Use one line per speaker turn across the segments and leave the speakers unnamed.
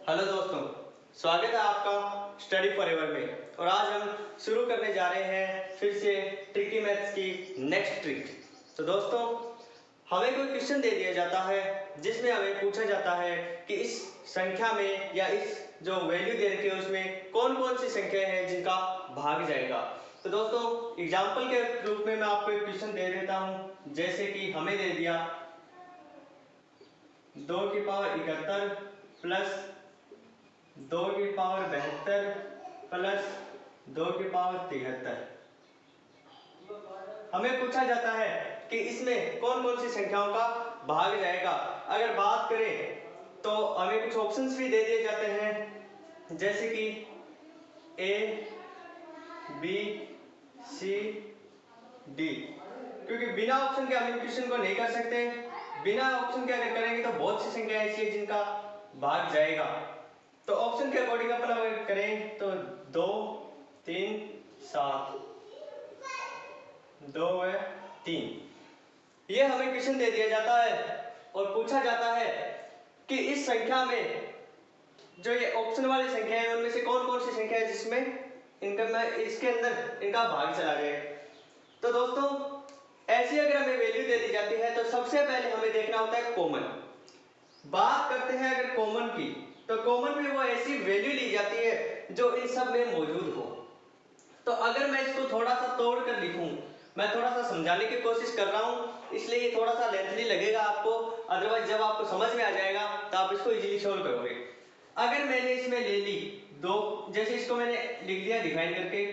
Hello दोस्तों, स्वागत है आपका स्टडी फॉरएवर में। और आज हम शुरू करने जा रहे हैं फिर से ट्रिकी मैथ्स की नेक्स्ट ट्रिक। तो दोस्तों, हमें कोई क्वेश्चन दे दिया जाता है जिसमें हमें पूछा जाता है कि इस संख्या में या इस जो वैल्यू दे रखी है उसमें कौन कौन सी संख्या है जिनका भाग जाएगा। तो दोस्तों, एग्जाम्पल के रूप में मैं आपको एक क्वेश्चन दे देता हूँ। जैसे कि हमें दे दिया 2 की पावर 71 प्लस 2 की पावर 72 प्लस 2 की पावर 73। हमें पूछा जाता है कि इसमें कौन कौन सी संख्याओं का भाग जाएगा। अगर बात करें तो हमें कुछ ऑप्शंस भी दे दिए जाते हैं, जैसे कि ए, बी, सी, डी। क्योंकि बिना ऑप्शन के हम क्वेश्चन को नहीं कर सकते। बिना ऑप्शन के अगर करेंगे तो बहुत सी संख्या ऐसी है जिनका भाग जाएगा। तो ऑप्शन के अकॉर्डिंग अपन अगर करें तो 2, 3, 7, 2 है 3। ये हमें क्वेश्चन दे दिया जाता है और पूछा जाता है कि इस संख्या में जो ये ऑप्शन वाली संख्या है उनमें से कौन कौन सी संख्या है जिसमें इसके अंदर इनका भाग चला जाए। तो दोस्तों, ऐसी अगर हमें वैल्यू दे दी जाती है तो सबसे पहले हमें देखना होता है कॉमन। बात करते हैं अगर कॉमन की, तो कॉमन में वो ऐसी वैल्यू ली जाती है जो इन सब में मौजूद हो। तो अगर मैं इसको थोड़ा सा तोड़ कर लिखूं, मैं थोड़ा सा समझाने की कोशिश कर रहा हूं इसलिए ये थोड़ा सा लेंथली लगेगा आपको, अदरवाइज जब आपको समझ में आ जाएगा तो आप इसको इजीली सॉल्व करोगे। अगर मैंने इसमें ले ली 2, जैसे इसको मैंने लिख दिया डिफाइन करके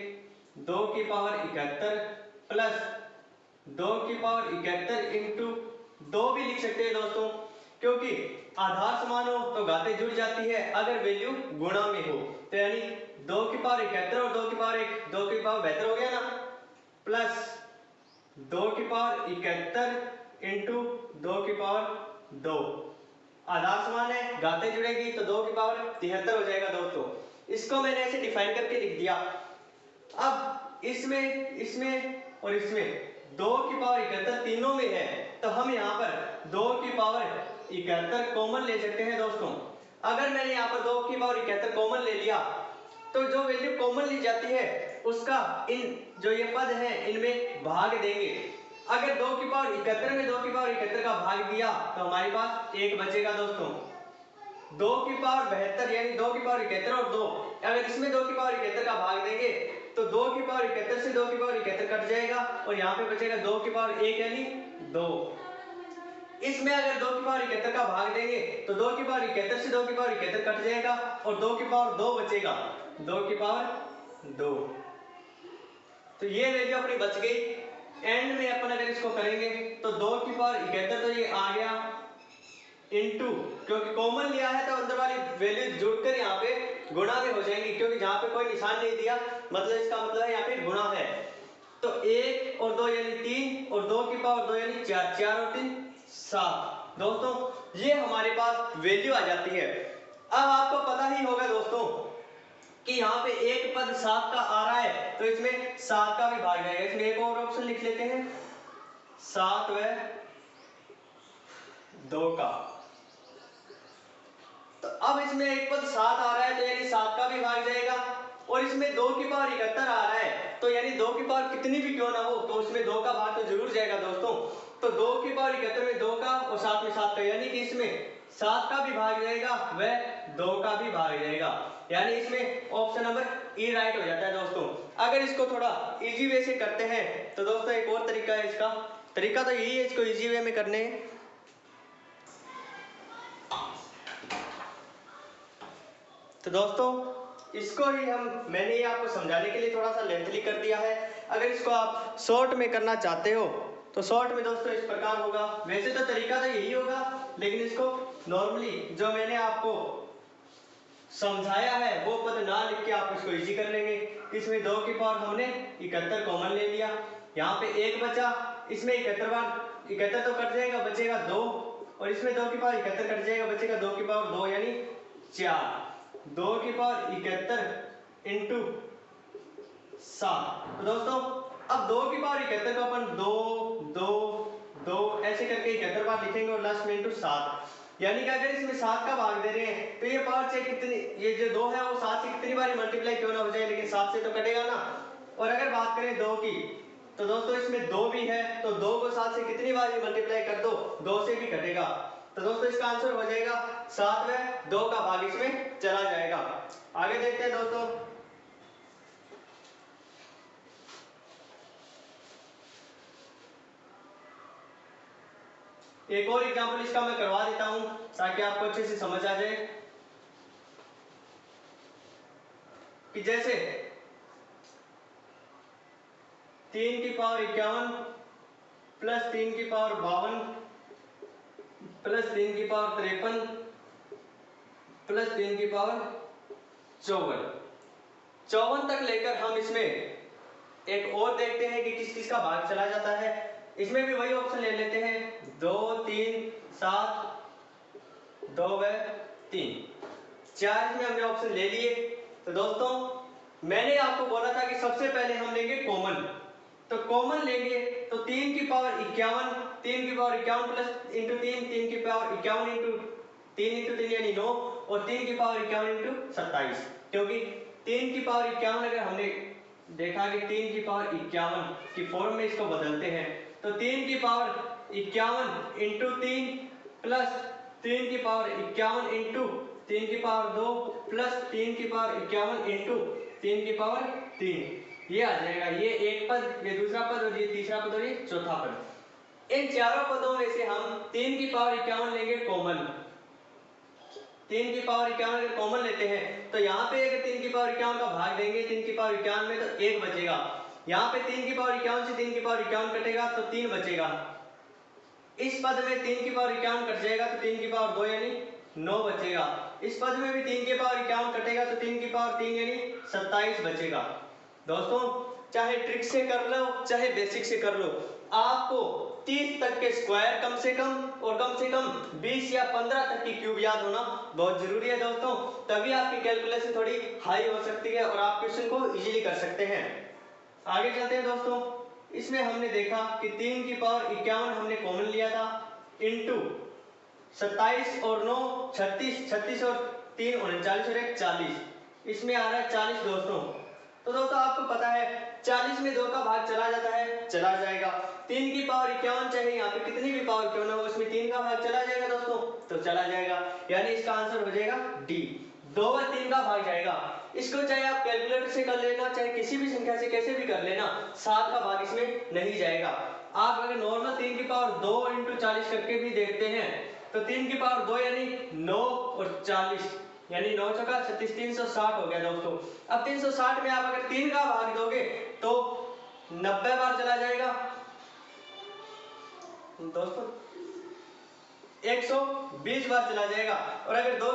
2 की पावर 71 प्लस 2 की पावर 71 इंटू 2 भी लिख सकते हैं दोस्तों, क्योंकि आधार समान हो तो घातें जुड़ जाती है अगर वैल्यू गुणा में हो। तो यानी 2 की पावर 71 और 2 की पावर 1, 2 की पावर 72 हो गया ना, प्लस 2 की पावर 71 इंटू 2 की पावर 2। आधार समान है, घातें जुड़ेगी तो 2 की पावर 73 हो जाएगा दोस्तों। इसको मैंने ऐसे डिफाइन करके लिख दिया। अब इसमें इसमें और इसमें 2 की पावर 71 तीनों में है, तो हम यहाँ पर 2 की पावर 71 कॉमन ले सकते हैं दोस्तों। अगर मैंने यहाँ पर 2 की पावर 71 कॉमन ले लिया तो जो वैल्यू कॉमन ली जाती है उसका इन जो ये पद है इनमें भाग देंगे। अगर 2 की पावर 71 में 2 की पावर 71 का भाग दिया तो हमारे पास 1 बचेगा दोस्तों। 2 की पावर 72 यानी 2 की पावर 71 और 2, अगर इसमें 2 की पावर 71 का भाग देंगे तो 2 की पावर 71 से 2 की पावर 71 कट जाएगा और यहाँ पे बचेगा 2 की पावर 1 यानी 2। इसमें अगर 2 की पावर 71 का भाग देंगे तो 2 की पावर 71 से 2 की पावर 71 कट जाएगा और 2 की पावर 2 बचेगा, 2 की पावर 2। तो ये वैल्यू अपनी बच गई। एंड में अपन अगर इसको करेंगे तो 2 की पावर 71 तो ये आ गया इनटू, क्योंकि कॉमन लिया है तो अंदर वाली वैल्यू जुड़कर यहाँ पे गुणा में हो जाएंगी, क्योंकि जहाँ पे कोई निशान नहीं दिया मतलब इसका मतलब है यहाँ पे गुणा है। तो 1 और 2 यानी 3 और 2 की पावर 2 यानी 4, 4 और 3 7। दोस्तों, ये हमारे पास वैल्यू आ जाती है। अब आपको पता ही होगा दोस्तों कि यहाँ पे एक पद 7 का आ रहा है तो इसमें 7 का भी भाग जाएगा। इसमें एक और ऑप्शन लिख लेते हैं 7 व 2 का। तो अब इसमें एक पद 7 आ रहा है तो यानी 7 का भी भाग जाएगा और इसमें 2 की पावर 71 आ रहा है तो यानी 2 की पावर कितनी भी क्यों ना हो तो उसमें 2 का भाग तो जरूर जाएगा दोस्तों। तो 2 की पावर 71 में 2 का और 7 में 7 का, यानी कि इसमें 7 का भी भाग जाएगा व 2 का भी भाग जाएगा, यानी इसमें ऑप्शन नंबर ई राइट हो जाता है दोस्तों। अगर इसको थोड़ा इजी वे से करते हैं तो दोस्तों एक और तरीका है, इसका तरीका तो यही है इसको इजी वे में करने। तो दोस्तों, इसको ही मैंने ये आपको समझाने के लिए थोड़ा सा लेंथली कर दिया है। अगर इसको आप शॉर्ट में करना चाहते हो तो शॉर्ट में दोस्तों इस प्रकार होगा। वैसे तो तरीका तो यही होगा, लेकिन इसको नॉर्मली जो मैंने आपको समझाया है वो पद ना लिख के आप इसको इजी कर लेंगे। इसमें 2 की पावर हमने 71 कॉमन ले लिया, यहाँ पे 1 बचा, इसमें 71 बार 71 तो कट जाएगा, बचेगा 2 और इसमें 2 की पावर 71 कट जाएगा, बचेगा 2 की पावर 2 यानी 4। 2 की पावर 71 इंटू 7। तो दोस्तों, अब 2 की पावर 71 को अपन 2 2 2 ऐसे करके 71 बार लिखेंगे और लास्ट में इंटू 7। यानी कि अगर इसमें 7 का भाग दे रहे हैं तो ये पावर चाहे कितनी, ये जो 2 है वो 7 से कितनी बार मल्टीप्लाई क्यों ना हो जाए, लेकिन 7 से तो कटेगा ना। और अगर बात करें 2 की, तो दोस्तों इसमें 2 भी है, तो 2 को 7 से कितनी बार मल्टीप्लाई कर दो, 2 से भी कटेगा। तो दोस्तों इसका आंसर हो जाएगा 7 में 2 का भाग इसमें चला जाएगा। आगे देखते हैं दोस्तों। एक और एग्जांपल इसका मैं करवा देता हूं ताकि आपको अच्छे से समझ आ जाए कि जैसे 3 की पावर 51 प्लस 3 की पावर 52 प्लस 3 की पावर 53 प्लस 3 की पावर 54 तक लेकर हम इसमें एक और देखते हैं कि किस किस का भाग चला जाता है। इसमें भी वही ऑप्शन ले लेते हैं, 2 3 7 2 व 3, 4 इसमें हमने ऑप्शन ले लिए। तो दोस्तों मैंने आपको बोला था कि सबसे पहले हम लेंगे कॉमन, तो कॉमन लेंगे तो 3 की पावर 51, 3 की पावर 51 प्लस इंटू 3, 3 की पावर 51 इंटू 3 यानी 9, और 3 की पावर 51 इंटू 27, क्योंकि 3 की पावर 51 अगर हमने देखा कि 3 की पावर 51 की फॉर्म में इसको बदलते हैं तो 3 की पावर 51 इंटू 3 प्लस 3 की पावर 51 इंटू 3 की पावर 2 प्लस 3 की पावर 51 इंटू 3 की पावर 3, ये आ जाएगा। ये एक पद, ये दूसरा पद, और ये तीसरा पद, और ये चौथा पद। इन चारों पदों में से हम 3 की पावर 51 लेंगे कॉमन। 3 की पावर 51 अगर कॉमन लेते हैं तो यहाँ पे अगर 3 की पावर 51 का भाग देंगे 3 की पावर 51 में तो 1 बचेगा। यहाँ पे 3 की पावर 51 से 3 की पावर 51 कटेगा तो 3 बचेगा। इस पद में 3 की पावर 51 कट जाएगा तो 3 की पावर 2 यानी 9 बचेगा। इस पद में भी 3 की पावर 51 कटेगा तो 3 की पावर 3 यानी 27 बचेगा। दोस्तों चाहे ट्रिक से कर लो चाहे बेसिक से कर लो, आपको 30 तक के स्क्वायर कम से कम और कम से कम 20 या 15 तक की क्यूब याद होना बहुत जरूरी है दोस्तों, तभी आपकी कैलकुलेशन थोड़ी हाई हो सकती है और आप क्वेश्चन को इजीली कर सकते हैं। आगे चलते हैं दोस्तों। इसमें हमने देखा कि 3 की पावर 51 हमने कॉमन लिया था, इंटू 27 और 9 36, 36 और 3 39 और 1 40, इसमें आ रहा है 40 दोस्तों। तो दोस्तों आपको पता है 40 में 2 का भाग चला जाता है, चला जाएगा। 3 की पावर 51 चाहे यहाँ पे कितनी भी पावर क्यों ना हो, उसमें 3 का भाग चला जाएगा दोस्तों, तो चला जाएगा, यानी इसका आंसर हो जाएगा डी, 2 व 3 का भाग जाएगा। इसको चाहे आप कैलकुलेटर से कर लेना चाहे किसी भी संख्या से कैसे भी कर लेना, 7 का भाग इसमें नहीं जाएगा। आप अगर नॉर्मल 3 की पावर 2 इंटू 40 करके भी देखते हैं तो 3 की पावर 2 यानी 9 और 40 यानी 9 चौका 36, 360 हो गया दोस्तों। अब 360 में आप अगर 3 का भाग दोगे तो 90 बार चला जाएगा दोस्तों, 120 बार चला जाएगा, और अगर 2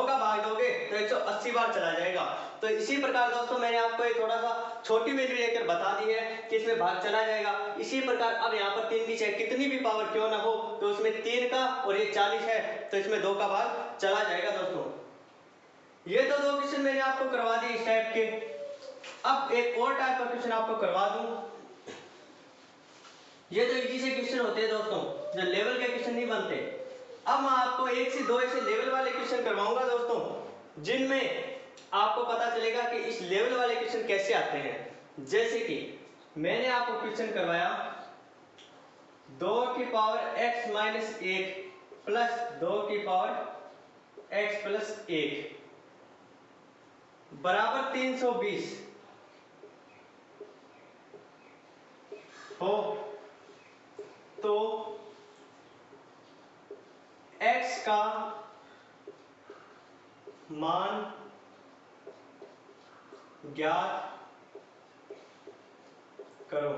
का भाग दोगे तो 180 बार चला जाएगा। तो इसी प्रकार दोस्तों मैंने आपको एक थोड़ा सा छोटी वैल्यू लेकर बता दी है कि इसमें भाग चला जाएगा। इसी प्रकार अब यहाँ पर 3 की चाहे कितनी भी पावर क्यों ना हो तो उसमें 3 का और ये 40 है तो इसमें 2 का भाग चला जाएगा दोस्तों। ये तो 2 क्वेश्चन मैंने आपको करवा दिए इस टाइप के। अब एक और टाइप का क्वेश्चन आपको करवा दूं। ये तो इजी से क्वेश्चन होते हैं दोस्तों, जो लेवल के क्वेश्चन नहीं बनते। अब मैं आपको 1 से 2 ऐसे लेवल वाले क्वेश्चन करवाऊंगा दोस्तों, जिनमें आपको पता चलेगा कि इस लेवल वाले क्वेश्चन कैसे आते हैं। जैसे कि मैंने आपको क्वेश्चन करवाया 2 की पावर x माइनस 1 प्लस 2 की पावर x प्लस 1 बराबर 320 हो तो x का मान ज्ञात करो।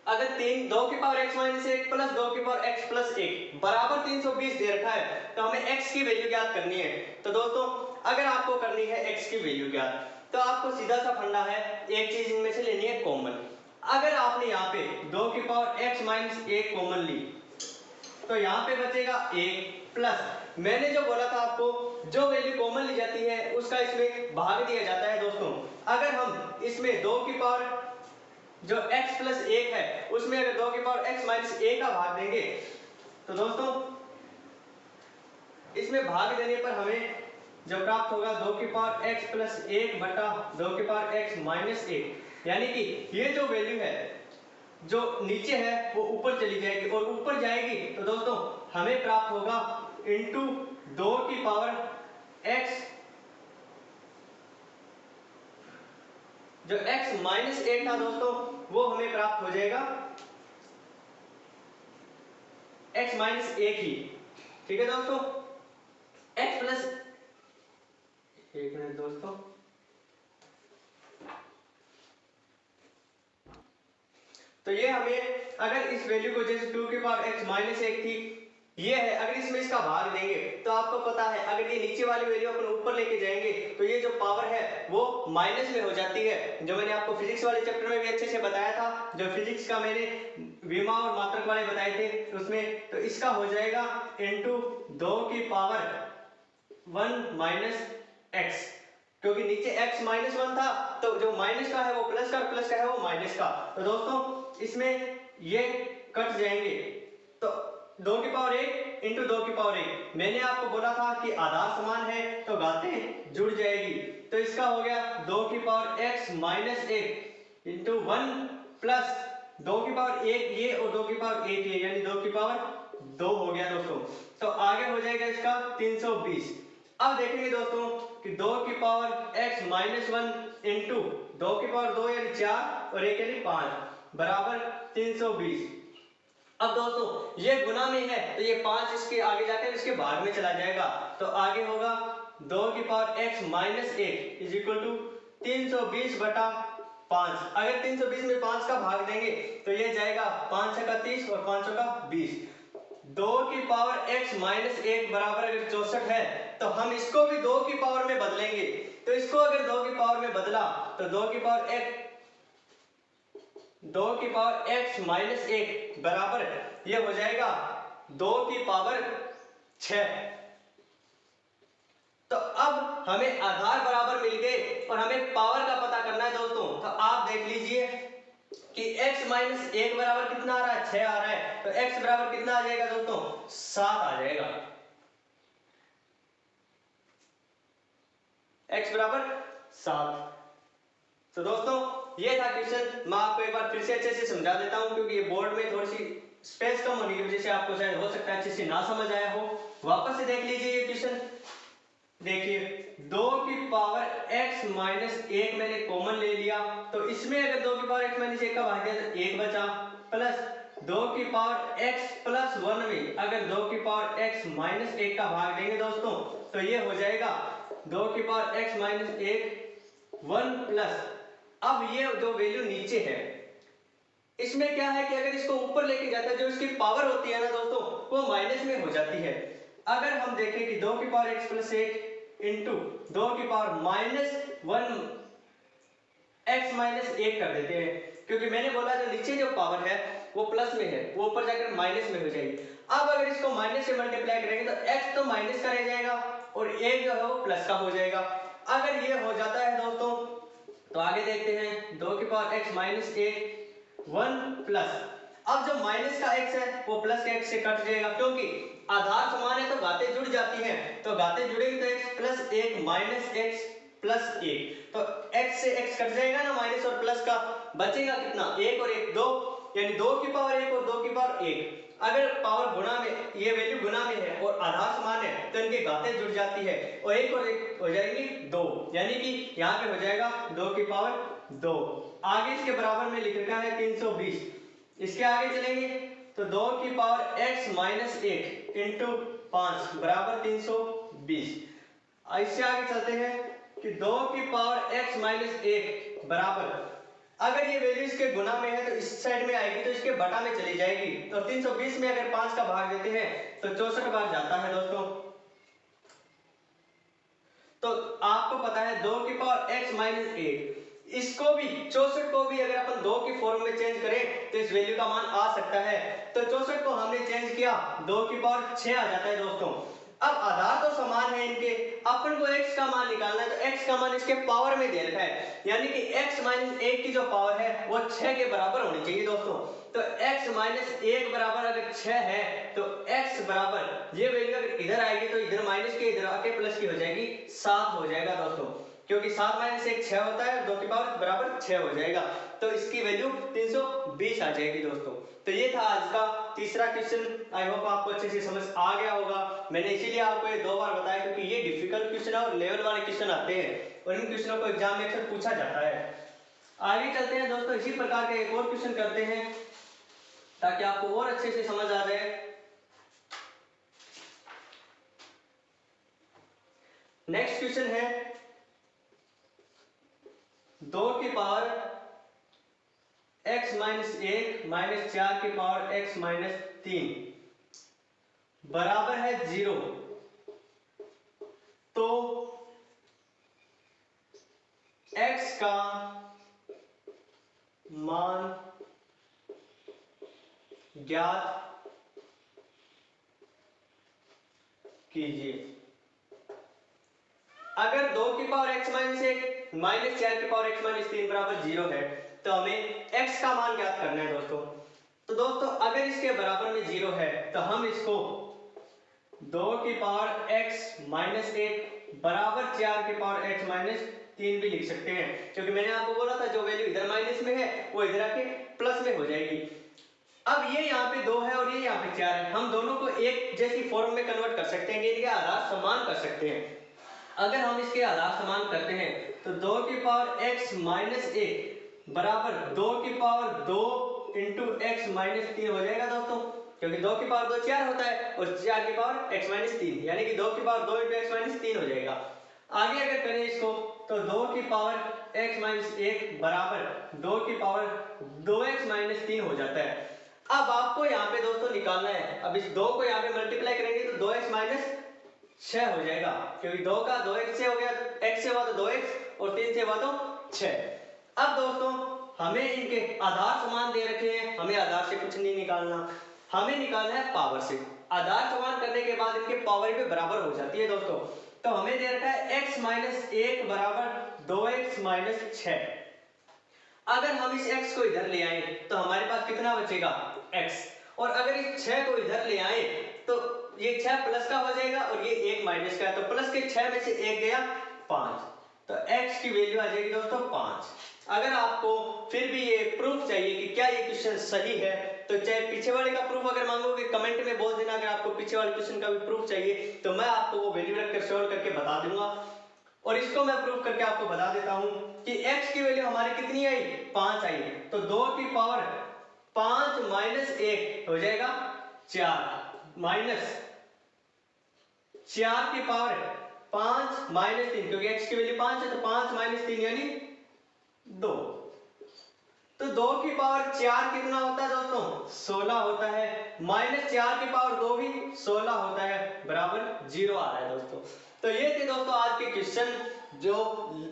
अगर 2 की पावर x माइनस 1 प्लस 2 की पावर x प्लस 1 बराबर 320 दे रखा है तो हमें x की वैल्यू ज्ञात करनी है। तो दोस्तों अगर आपको करनी है x की वैल्यू ज्ञात तो आपको सीधा सा फंडा है, एक चीज इनमें से लेनी है कॉमन। अगर आपने यहाँ पे 2 की पावर x माइनस 1 कॉमन ली तो यहाँ पे बचेगा 1 प्लस मैंने जो बोला था आपको जो वैल्यू कॉमन ली जाती है उसका इसमें भाग दिया जाता है दोस्तों। अगर हम इसमें 2 की पावर जो x प्लस 1 है उसमें अगर 2 की पावर x माइनस 1 का भाग देंगे तो दोस्तों इसमें भाग देने पर हमें जो प्राप्त होगा 2 की पावर x प्लस 1 बटा 2 की पावर x माइनस 1, यानी कि ये जो वैल्यू है जो नीचे है वो ऊपर चली जाएगी, और ऊपर जाएगी तो दोस्तों हमें प्राप्त होगा इंटू 2 की पावर x, जो x माइनस 1 था दोस्तों वो हमें प्राप्त हो जाएगा x माइनस 1 ही। ठीक है दोस्तों, x प्लस, एक मिनट दोस्तों, तो ये हमें अगर इस वैल्यू को जैसे 2 की पावर x माइनस 1 थी ये है, अगर इसमें इसका भाग देंगे तो आपको पता है अगर ये नीचे वाली वैल्यू अपन ऊपर लेके जाएंगे तो ये जो पावर है वो माइनस में हो जाती है, जो मैंने आपको फिजिक्स वाले चैप्टर में भी अच्छे से बताया था, जो फिजिक्स का मैंने विमा और मात्रक वाले बताए थे उसमें। तो इसका हो जाएगा इंटू 2 की पावर 1 माइनस x, क्योंकि नीचे x माइनस 1 था तो जो माइनस का है वो प्लस का, प्लस का है वो माइनस का। तो दोस्तों इसमें ये कट जाएंगे, तो 2 की पावर 1 इंटू 2 की पावर 1, मैंने आपको बोला था कि आधार समान है तो घातें जुड़ जाएगी, तो इसका हो गया 2 की power x minus 1 into 1 plus 2 की पावर 1 ये और 2 की पावर 1 ये, यानी 2 की पावर 2 हो गया दोस्तों। तो आगे हो जाएगा इसका 320। अब देखेंगे दोस्तों कि 2 की पावर x माइनस 1 इंटू 2 की पावर 2 यानी 4 और 1 यानी 5 बराबर 320। अब दोस्तों ये गुना में है तो ये 5 इसके आगे जाकर इसके भाग में चला जाएगा, तो आगे होगा 2 की power x minus 1 is equal to 320 बटा 5। अगर 320 में 5 का भाग देंगे तो ये जाएगा 5 का 30 और 5 का 20। 2 की पावर x माइनस 1 बराबर अगर 64 है तो हम इसको भी 2 की पावर में बदलेंगे, तो इसको अगर 2 की पावर में बदला तो 2 की पावर x माइनस 1 बराबर ये हो जाएगा 2 की पावर 6। तो अब हमें आधार बराबर मिल गए और हमें पावर का पता करना है दोस्तों। तो आप देख लीजिए कि x माइनस 1 बराबर कितना आ रहा है, 6 आ रहा है, तो x बराबर कितना आ जाएगा दोस्तों, 7 आ जाएगा, x बराबर 7। तो दोस्तों ये था क्वेश्चन, मैं आपको एक बार फिर से अच्छे से समझा देता हूं क्योंकि ये बोर्ड में थोड़ी सी स्पेस कम होने की वजह से आपको शायद हो सकता है अच्छे से ना समझ आया हो। वापस से देख लीजिए ये क्वेश्चन, देखिए 2 की पावर x माइनस 1 मैंने कॉमन ले लिया, तो इसमें अगर 2 की पावर x माइनस 1 का भाग दिया तो 1 बचा, प्लस 2 की पावर x प्लस 1 में अगर 2 की पावर x माइनस 1 का भाग देंगे दोस्तों तो ये हो जाएगा 2 की पावर x माइनस 1 1 प्लस, अब ये जो वैल्यू नीचे है इसमें क्या है कि अगर इसको ऊपर लेके जाता है जो इसकी पावर होती है ना दोस्तों वो माइनस में हो जाती है। अगर हम देखें कि 2 की पावर x प्लस 1 इंटू 2 की पावर माइनस 1 x माइनस 1 कर देते हैं, क्योंकि मैंने बोला जो नीचे जो पावर है वो प्लस में है वो ऊपर जाकर माइनस में हो जाएगी। अब अगर इसको माइनस से मल्टीप्लाई करेंगे तो x तो माइनस का रह जाएगा और 1 जो है वो प्लस का हो जाएगा। अगर ये हो जाता है दोस्तों तो आगे देखते हैं 2 की पावर x माइनस 1 1 प्लस, अब जो माइनस का x है वो प्लस के x से कट जाएगा, क्योंकि आधार समान है तो घातें जुड़ जाती हैं, तो घातें जुड़ेगी तो x plus 1 minus x plus 1, तो x से x कट जाएगा ना माइनस और प्लस का, बचेगा कितना 1 और 1 2, यानी 2 की पावर 1 और 2 की पावर 1। अगर पावर गुणा में ये वैल्यू गुणा में है और आधार समान है तो इनकी घातें जुड़ जाती है और 1 और 1 हो जाएंगी 2, यानी कि यहाँ पे हो जाएगा 2 की पावर 2। आगे इसके बराबर में लिख रखा है 320। इसके आगे चलेंगे तो 2 की पावर x माइनस 1 इंटू 5 बराबर 320। इससे आगे चलते हैं कि 2 की पावर x माइनस 1 बराबर, अगर ये वैल्यू इसके गुना में है तो इस साइड में आएगी तो इसके बटा में चली जाएगी, तो 320 में अगर 5 का भाग देते हैं तो 64 बार जाता है दोस्तों। तो आपको पता है 2 की पावर x माइनस 1, इसको भी 64 को भी अगर अपन 2 की फॉर्म में चेंज करें तो इस वैल्यू का मान आ सकता है, तो 64 को हमने चेंज किया 2 की पावर 6 आ जाता है दोस्तों। अब आधार तो समान है इनके, अपन को x का मान निकालना है तो x का मान इसके पावर में दे रखा है, यानी कि x माइनस 1 की जो पावर है वो 6 के बराबर होनी चाहिए दोस्तों। तो x माइनस 1 बराबर अगर 6 है तो x बराबर ये वैल्यू अगर अगर इधर आएगी तो इधर माइनस के इधर आके प्लस की हो जाएगी, 7 हो जाएगा दोस्तों, क्योंकि 7 माइनस 1 6 होता है, 2 की पावर बराबर 6 हो जाएगा, तो इसकी वैल्यू 320 आ जाएगी दोस्तों। तो ये था आज का तीसरा क्वेश्चन। आई होप आपको अच्छे से समझ आ गया होगा। मैंने इसीलिए आपको ये 2 बार बताया क्योंकि ये डिफिकल्ट क्वेश्चन है और लेवल वाले क्वेश्चन आते हैं और इन क्वेश्चनों को एग्जाम में अक्सर पूछा जाता है। आगे चलते हैं दोस्तों, इसी प्रकार के एक और क्वेश्चन करते हैं ताकि आपको और अच्छे से समझ आ जाए। नेक्स्ट क्वेश्चन है 2 की पावर x माइनस 1 माइनस 4 की पावर x माइनस 3 बराबर है 0, तो x का मान ज्ञात कीजिए। अगर 2 की पावर x माइनस 1 माइनस 4 की पावर x माइनस 3 बराबर 0 है तो हमें x का मान ज्ञात करना है दोस्तों। तो दोस्तों अगर इसके बराबर में 0 है तो हम इसको 2 की पावर x माइनस 1 बराबर 4 की पावर x माइनस 3 भी लिख सकते हैं, क्योंकि मैंने आपको बोला था जो वैल्यू इधर माइनस में है वो इधर आके प्लस में हो जाएगी। अब ये यहाँ पे 2 है और ये यहाँ पे 4 है, हम दोनों को एक जैसी फॉर्म में कन्वर्ट कर सकते हैं, इनके आधार समान कर सकते हैं। अगर हम इसके आधार समान करते हैं तो 2 की पावर x माइनस 1 बराबर 2 की पावर 2 इंटू एक्स माइनस 3 हो जाएगा दोस्तों, क्योंकि 2 की पावर 2 4 होता है और 4 की पावर x माइनस 3, यानी कि 2 की पावर 2 इंटू एक्स माइनस 3 हो जाएगा। आगे अगर करें इसको तो 2 की पावर x माइनस 1 बराबर 2 की पावर 2x माइनस 3 हो जाता है। अब आपको यहाँ पे दोस्तों निकालना है, अब इस 2 को यहाँ पे मल्टीप्लाई करेंगे तो 2x माइनस 6 हो जाएगा, क्योंकि 2 का 2x से हो गया, x से हुआ तो 2x और 3 से हुआ तो 6। अब दोस्तों हमें इनके आधार समान दे रखे हैं, हमें आधार से कुछ नहीं निकालना, हमें निकालना है पावर से। आधार समान करने के बाद इनके पावर भी बराबर हो जाती है दोस्तों। तो हमें दे रखा है x माइनस 1 बराबर 2x माइनस 6। अगर हम इस x को इधर ले आए तो हमारे पास कितना बचेगा x, और अगर इस 6 को इधर ले आए तो ये 6 प्लस का हो जाएगा और ये 1 माइनस का है, तो प्लस के 6 में से 1 गया 5, तो x की वैल्यू आ जाएगी दोस्तों 5। अगर आपको फिर भी ये प्रूफ चाहिए कि क्या ये क्वेश्चन सही है तो चाहे पीछे वाले का प्रूफ अगर मांगोगे कमेंट में बोल देना। अगर आपको पीछे वाले क्वेश्चन का भी प्रूफ चाहिए तो मैं आपको वो वैल्यू रखकर सॉल्व करके बता दूंगा, और इसको मैं प्रूफ करके आपको बता देता हूं कि x की वैल्यू हमारी कितनी आई 5 आई, तो 2 की पावर 5 माइनस 1 हो जाएगा 4 माइनस 4 की पावर 5 माइनस 3, क्योंकि x की वैल्यू 5 है तो 5 माइनस 3 यानी 2, तो 2 की पावर 4 कितना होता है दोस्तों 16 होता है, माइनस 4 की पावर 2 भी 16 होता है, बराबर 0 आ रहा है दोस्तों। तो ये थे दोस्तों आज के क्वेश्चन, जो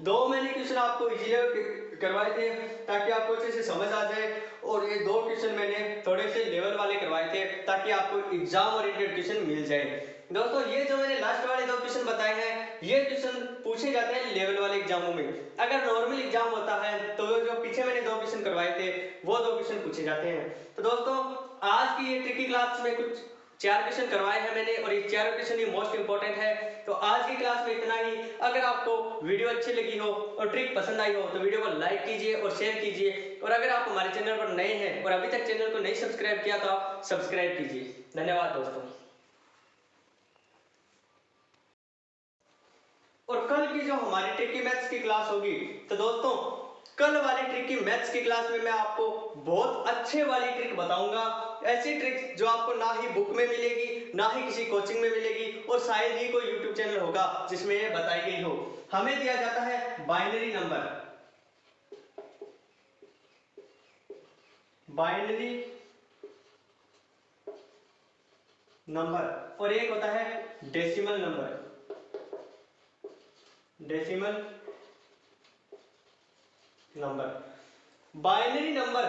2 मैंने क्वेश्चन आपको इजीली करवाए थे ताकि आपको अच्छे से समझ आ जाए, और ये 2 क्वेश्चन मैंने थोड़े से लेवल वाले करवाए थे ताकि आपको एग्जाम ओरिएंटेड क्वेश्चन मिल जाए। दोस्तों ये जो मैंने लास्ट वाले 2 क्वेश्चन बताए हैं ये क्वेश्चन पूछे जाते हैं लेवल वाले एग्जामों में। अगर नॉर्मल एग्जाम होता है तो जो पीछे मैंने 2 क्वेश्चन करवाए थे वो 2 क्वेश्चन पूछे जाते हैं। तो दोस्तों आज की ये ट्रिकी क्लास में कुछ 4 क्वेश्चन करवाए हैं मैंने, और ये 4 क्वेश्चन ही मोस्ट इंपॉर्टेंट है। तो आज की क्लास में इतना ही। अगर आपको वीडियो अच्छी लगी हो और ट्रिक पसंद आई हो तो वीडियो को लाइक कीजिए और शेयर कीजिए, और अगर आप हमारे चैनल पर नए हैं और अभी तक चैनल को नहीं सब्सक्राइब किया तो आप सब्सक्राइब कीजिए। धन्यवाद दोस्तों। और कल की जो हमारी ट्रिकी मैथ्स की क्लास होगी तो दोस्तों कल वाली ट्रिकी मैथ्स की क्लास में मैं आपको बहुत अच्छे वाली ट्रिक बताऊंगा, ऐसी ट्रिक जो आपको ना ही बुक में मिलेगी ना ही किसी कोचिंग में मिलेगी, और शायद ही कोई यूट्यूब चैनल होगा जिसमें ये बताई गई हो। हमें दिया जाता है बाइनरी नंबर और एक होता है decimal number. Binary number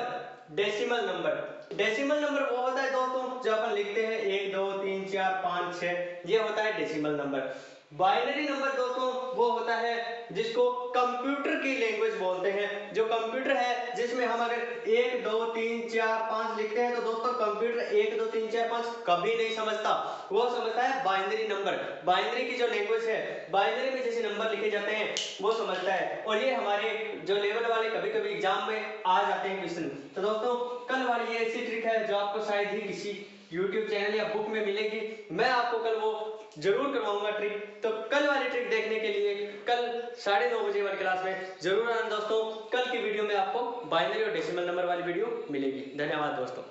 decimal number. Decimal number वो होता है दोस्तों जो अपन लिखते हैं 1 2 3 4 5 6, ये होता है डेसिमल नंबर। बाइनरी नंबर दोस्तों वो होता है जिसको कंप्यूटर की लैंग्वेज बोलते हैं। जो कंप्यूटर है जिसमें हम अगर 1 2 3 4 5 लिखते हैं तो दोस्तों कंप्यूटर 1 2 3 4 5 कभी नहीं समझता, वो समझता है बाइनरी नंबर। बाइनरी की जो लैंग्वेज है, बाइनरी में जैसे नंबर लिखे जाते हैं वो समझता है। और ये हमारे जो लेवल वाले कभी कभी एग्जाम में आ जाते हैं क्वेश्चन। तो दोस्तों कल वाली ये ऐसी ट्रिक है जो आपको शायद ही किसी YouTube चैनल या बुक में मिलेगी। मैं आपको कल वो जरूर करवाऊंगा ट्रिक। तो कल वाली ट्रिक देखने के लिए कल 9:30 बजे वाली क्लास में जरूर आना दोस्तों। कल की वीडियो में आपको बाइनरी और डेसिमल नंबर वाली वीडियो मिलेगी। धन्यवाद दोस्तों।